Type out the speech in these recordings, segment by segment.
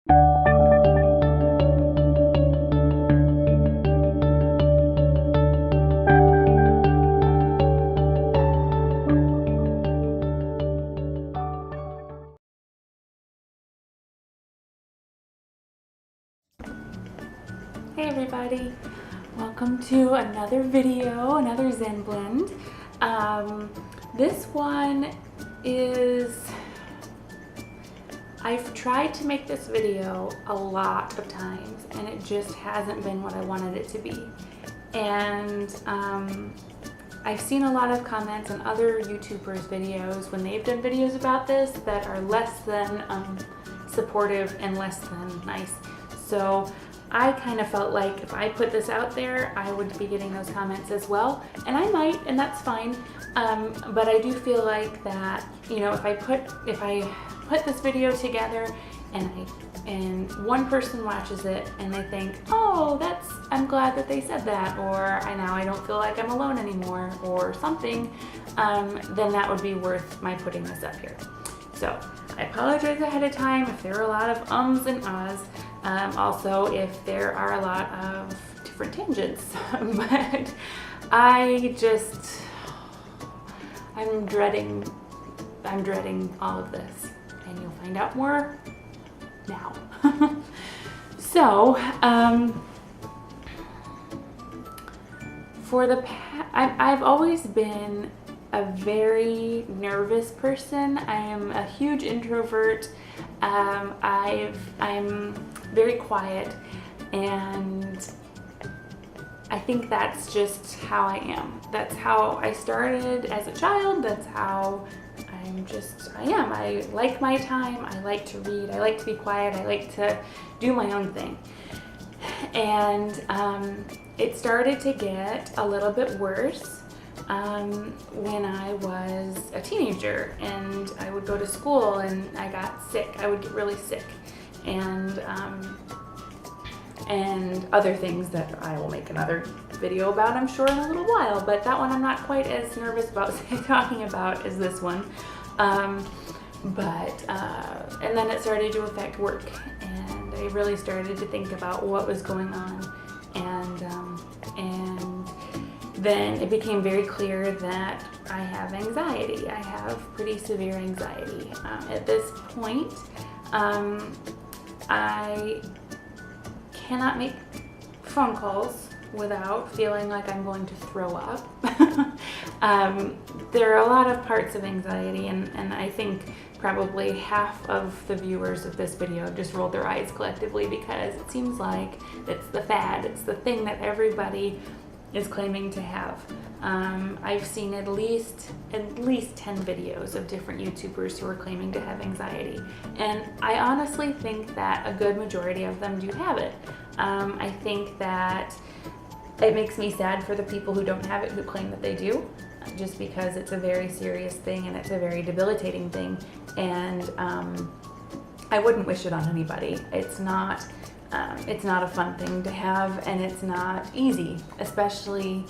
Hey everybody, welcome to another video, another Zen blend. This one is, I've tried to make this video a lot of times and it just hasn't been what I wanted it to be. And I've seen a lot of comments on other YouTubers' videos when they've done videos about this that are less than supportive and less than nice. So I kind of felt like if I put this out there, I would be getting those comments as well. And I might, and that's fine. But I do feel like that, you know, if I put this video together and one person watches it and they think, oh, I'm glad that they said that, or now I don't feel like I'm alone anymore, or something, then that would be worth my putting this up here. So I apologize ahead of time if there are a lot of ums and ahs. Also, if there are a lot of different tangents, but I'm dreading all of this, and you'll find out more now. So, I've always been a very nervous person. I am a huge introvert. I'm very quiet, and I think that's just how I am. That's how I started as a child. That's how I am. I like my time. I like to read. I like to be quiet. I like to do my own thing. And it started to get a little bit worse when I was a teenager and I would go to school and I got sick. I would get really sick, and other things that I will make another video about, I'm sure, in a little while, but that one I'm not quite as nervous about talking about as this one. And then it started to affect work, and I really started to think about what was going on, and then it became very clear that I have anxiety. I have pretty severe anxiety. At this point, I cannot make phone calls without feeling like I'm going to throw up. There are a lot of parts of anxiety, and I think probably half of the viewers of this video just rolled their eyes collectively, because it seems like it's the fad. It's the thing that everybody is claiming to have. I've seen at least 10 videos of different YouTubers who are claiming to have anxiety, and I honestly think that a good majority of them do have it. I think that it makes me sad for the people who don't have it, who claim that they do, just because it's a very serious thing and it's a very debilitating thing, and I wouldn't wish it on anybody. It's not a fun thing to have, and it's not easy, especially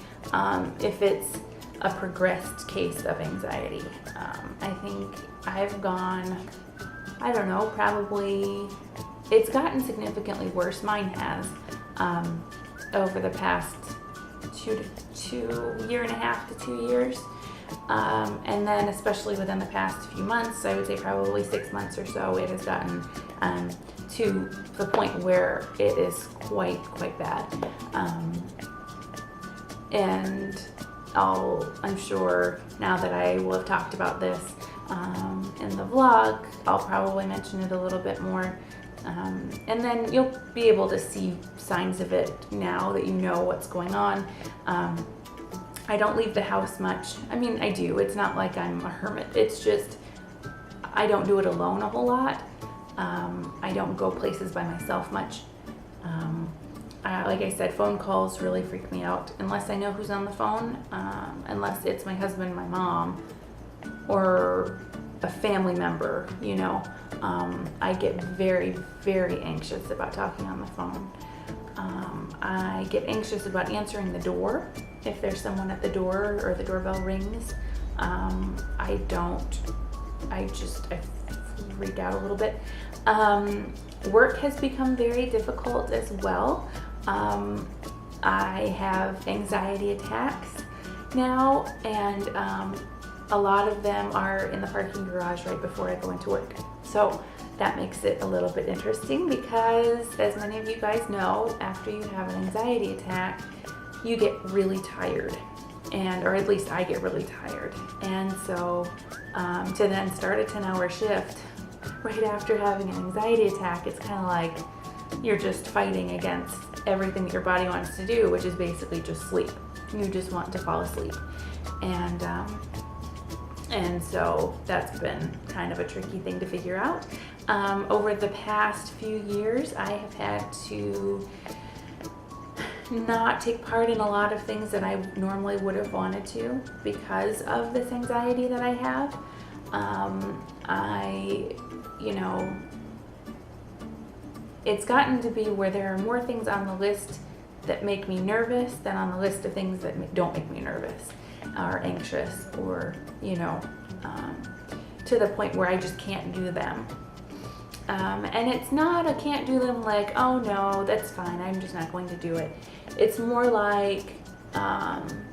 if it's a progressed case of anxiety. I think I've gone, I don't know, probably, it's gotten significantly worse. Mine has, over the past year and a half to 2 years. And then especially within the past few months, I would say probably 6 months or so, it has gotten to the point where it is quite bad. And I'm sure now that I will have talked about this in the vlog, I'll probably mention it a little bit more. And then you'll be able to see signs of it now that you know what's going on. I don't leave the house much. I mean, I do. It's not like I'm a hermit. It's just I don't do it alone a whole lot. I don't go places by myself much. Like I said, phone calls really freak me out unless I know who's on the phone, unless it's my husband, my mom, or a family member, you know. I get very anxious about talking on the phone. I get anxious about answering the door if there's someone at the door or the doorbell rings. I freak out a little bit. Work has become very difficult as well. I have anxiety attacks now, and a lot of them are in the parking garage right before I go into work. So that makes it a little bit interesting because, as many of you guys know, after you have an anxiety attack, you get really tired, or at least I get really tired. And so to then start a 10-hour shift right after having an anxiety attack, it's kind of like you're just fighting against everything that your body wants to do, which is basically just sleep. You just want to fall asleep. And so that's been kind of a tricky thing to figure out. Over the past few years, I have had to not take part in a lot of things that I normally would have wanted to because of this anxiety that I have. It's gotten to be where there are more things on the list that make me nervous than on the list of things that don't make me nervous or anxious, or to the point where I just can't do them. And it's not a can't do them like, oh no, that's fine, I'm just not going to do it. It's more like I'm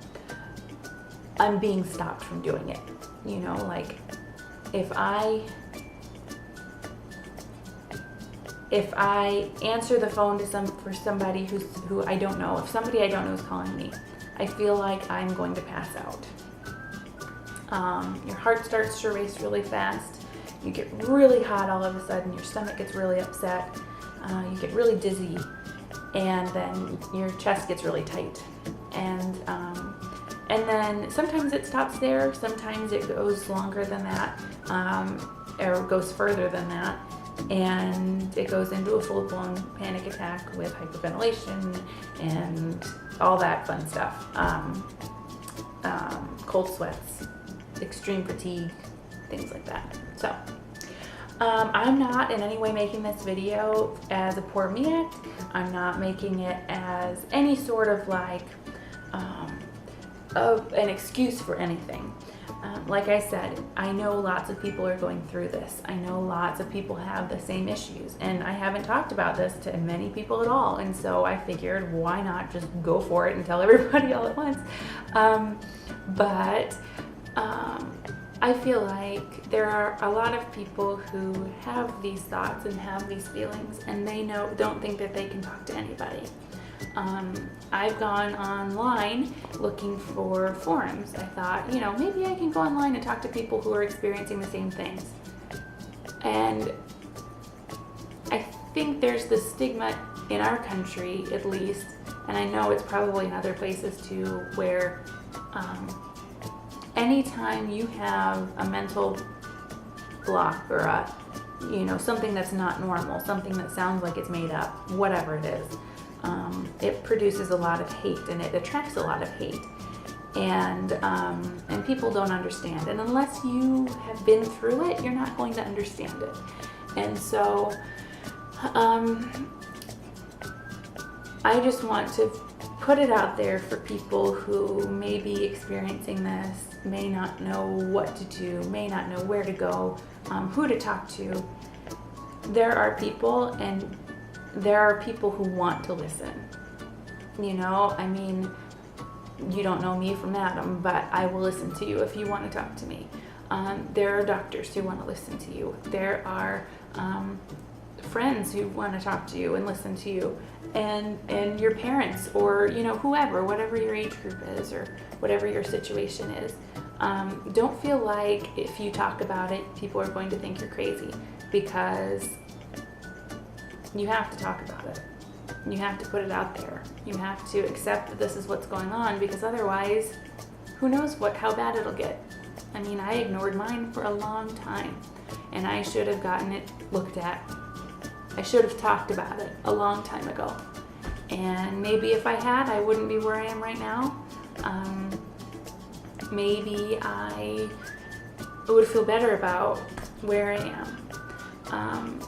being stopped from doing it. Like if I answer the phone for somebody who I don't know, if somebody I don't know is calling me, I feel like I'm going to pass out. Your heart starts to race really fast. You get really hot all of a sudden. Your stomach gets really upset. You get really dizzy, and then your chest gets really tight. And then sometimes it stops there. Sometimes it goes longer than that, or goes further than that. And it goes into a full-blown panic attack with hyperventilation and all that fun stuff. Cold sweats, extreme fatigue, things like that. So I'm not in any way making this video as a poor me act. I'm not making it as any sort of like an excuse for anything. Like I said, I know lots of people are going through this. I know lots of people have the same issues, and I haven't talked about this to many people at all, and so I figured, why not just go for it and tell everybody all at once. But I feel like there are a lot of people who have these thoughts and have these feelings, and they don't think that they can talk to anybody. I've gone online looking for forums. I thought, maybe I can go online and talk to people who are experiencing the same things. And I think there's this stigma in our country, at least, and I know it's probably in other places too, where anytime you have a mental block or something that's not normal, something that sounds like it's made up, whatever it is, it produces a lot of hate, and it attracts a lot of hate, and people don't understand, and unless you have been through it, you're not going to understand it. And so I just want to put it out there for people who may be experiencing this, may not know what to do, may not know where to go, who to talk to. There are people, and there are people who want to listen. I mean, you don't know me from Adam, but I will listen to you if you want to talk to me. There are doctors who want to listen to you. There are friends who want to talk to you and listen to you, and your parents, or whoever, whatever your age group is or whatever your situation is. Don't feel like if you talk about it, people are going to think you're crazy, because you have to talk about it. You have to put it out there. You have to accept that this is what's going on, because otherwise, who knows how bad it'll get. I mean, I ignored mine for a long time, and I should have gotten it looked at. I should have talked about it a long time ago. And maybe if I had, I wouldn't be where I am right now. Maybe I would feel better about where I am.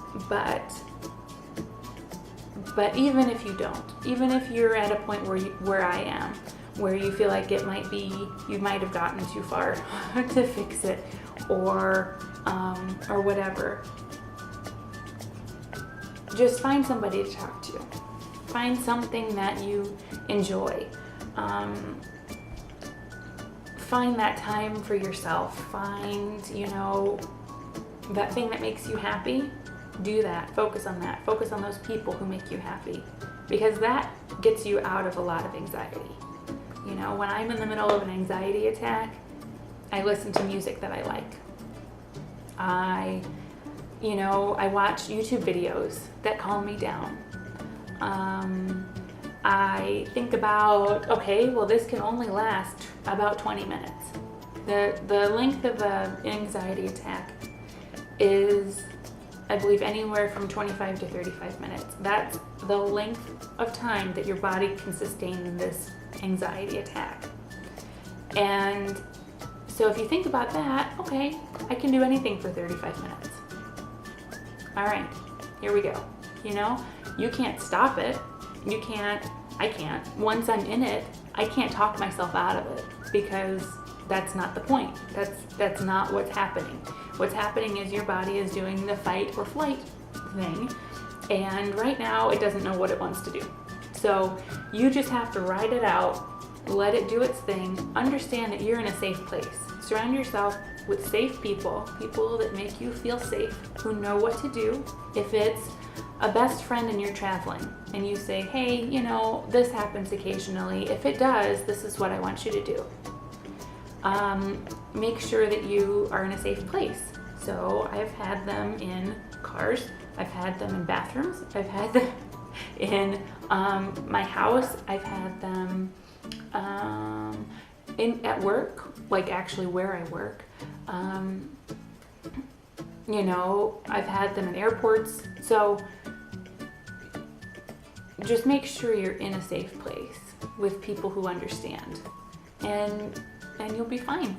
But even if you don't, even if you're at a point where I am, where you feel like you might have gotten too far to fix it, or whatever, just find somebody to talk to. Find something that you enjoy. Find that time for yourself. Find, that thing that makes you happy. Do that. Focus on that. Focus on those people who make you happy, because that gets you out of a lot of anxiety. When I'm in the middle of an anxiety attack, I listen to music that I like. I watch YouTube videos that calm me down. I think about, okay, well, this can only last about 20 minutes. The length of an anxiety attack is, I believe, anywhere from 25 to 35 minutes. That's the length of time that your body can sustain this anxiety attack. And so if you think about that, okay, I can do anything for 35 minutes. All right, here we go. You can't stop it. I can't. Once I'm in it, I can't talk myself out of it, because that's not the point. That's not what's happening. What's happening is your body is doing the fight or flight thing, and right now it doesn't know what it wants to do. So you just have to ride it out, let it do its thing, understand that you're in a safe place. Surround yourself with safe people that make you feel safe, who know what to do. If it's a best friend and you're traveling and you say, hey, this happens occasionally. If it does, this is what I want you to do. Make sure that you are in a safe place. So I've had them in cars. I've had them in bathrooms. I've had them in my house. I've had them at work, like actually where I work. I've had them in airports. So just make sure you're in a safe place with people who understand, and you'll be fine.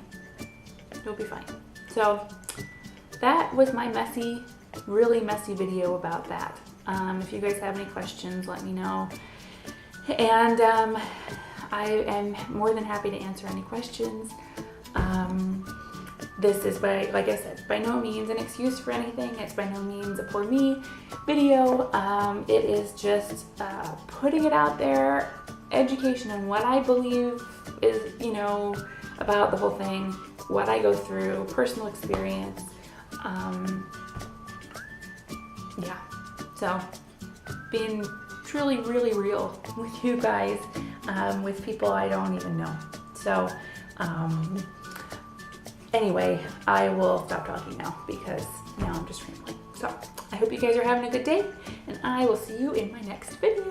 You'll be fine. So that was my really messy video about that. If you guys have any questions, let me know. And I am more than happy to answer any questions. This is, like I said, by no means an excuse for anything. It's by no means a poor me video. It is just putting it out there, education on what I believe is, about the whole thing, what I go through, personal experience. Yeah. So being truly, really real with you guys, with people I don't even know. So, anyway, I will stop talking now, because now I'm just rambling. So I hope you guys are having a good day, and I will see you in my next video.